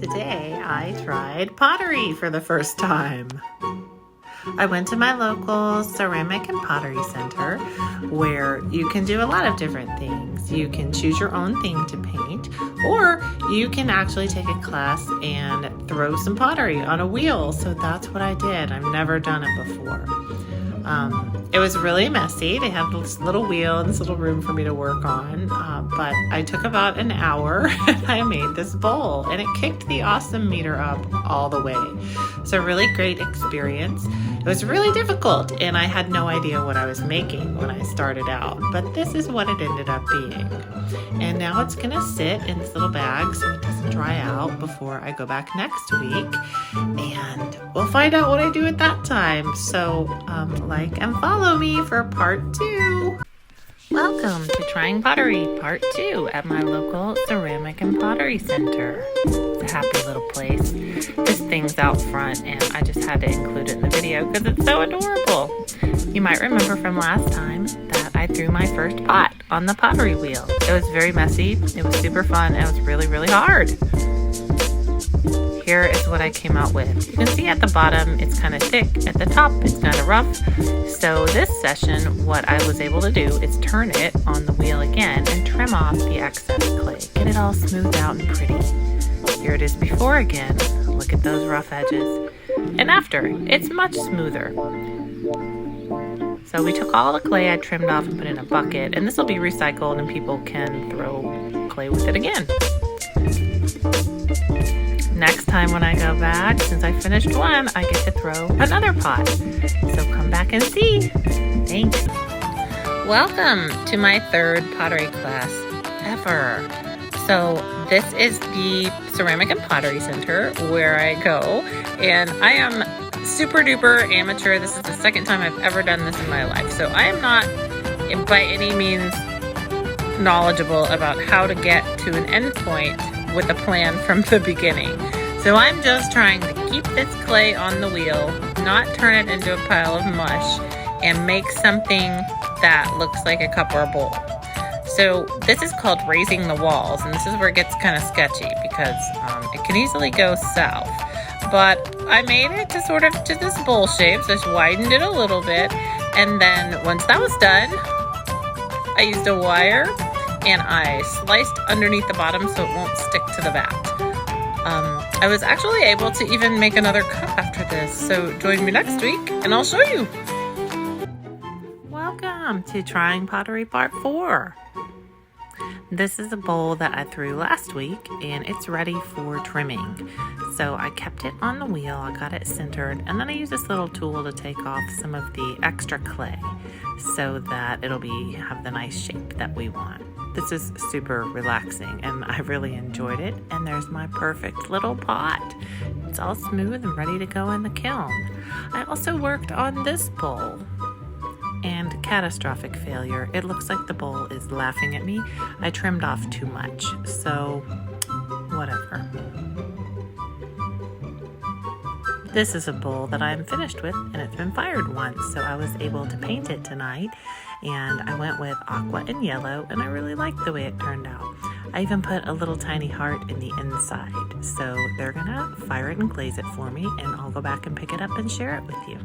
Today I tried pottery for the first time. I went to my local Ceramic and Pottery Center where you can do a lot of different things. You can choose your own thing to paint, or you can actually take a class and throw some pottery on a wheel. So that's what I did. I've never done it before. It was really messy. They had this little wheel and this little room for me to work on, but I took about an hour and I made this bowl, and it kicked the awesome meter up all the way. So really great experience. It was really difficult and I had no idea what I was making when I started out, but this is what it ended up being. And now it's gonna sit in this little bag so it doesn't dry out before I go back next week, and we'll find out what I do at that time. So like and follow me for part 2. Welcome to Trying Pottery Part 2 at my local Ceramic and Pottery Center. It's a happy little place. This thing's out front and I just had to include it in the video because it's so adorable. You might remember from last time that I threw my first pot on the pottery wheel. It was very messy, it was super fun, and it was really, really hard. Here is what I came out with. You can see at the bottom it's kind of thick, at the top it's kind of rough. So this session, what I was able to do is turn it on the wheel again and trim off the excess clay. Get it all smoothed out and pretty. Here it is before again. Look at those rough edges. And after, it's much smoother. So we took all the clay I trimmed off and put in a bucket, and this will be recycled and people can throw clay with it again. Next time when I go back, since I finished one, I get to throw another pot. So come back and see. Thanks. Welcome to my third pottery class ever. So this is the Ceramic and Pottery Center where I go, and I am super duper amateur. This is the second time I've ever done this in my life. So I am not by any means knowledgeable about how to get to an end point with a plan from the beginning. So I'm just trying to keep this clay on the wheel, not turn it into a pile of mush, and make something that looks like a cup or a bowl. So this is called raising the walls, and this is where it gets kind of sketchy because it can easily go south. But I made it to sort of to this bowl shape, so just widened it a little bit, and then once that was done, I used a wire and I sliced underneath the bottom so it won't stick to the vat. I was actually able to even make another cup after this, so join me next week and I'll show you. Welcome to Trying Pottery Part 4. This is a bowl that I threw last week and it's ready for trimming. So I kept it on the wheel, I got it centered, and then I used this little tool to take off some of the extra clay so that it'll have the nice shape that we want. This is super relaxing and I really enjoyed it, and there's my perfect little pot. It's all smooth and ready to go in the kiln. I also worked on this bowl. And catastrophic failure. It looks like the bowl is laughing at me. I trimmed off too much, so whatever. This is a bowl that I'm finished with, and it's been fired once, so I was able to paint it tonight, and I went with aqua and yellow, and I really liked the way it turned out. I even put a little tiny heart in the inside, so they're gonna fire it and glaze it for me, and I'll go back and pick it up and share it with you.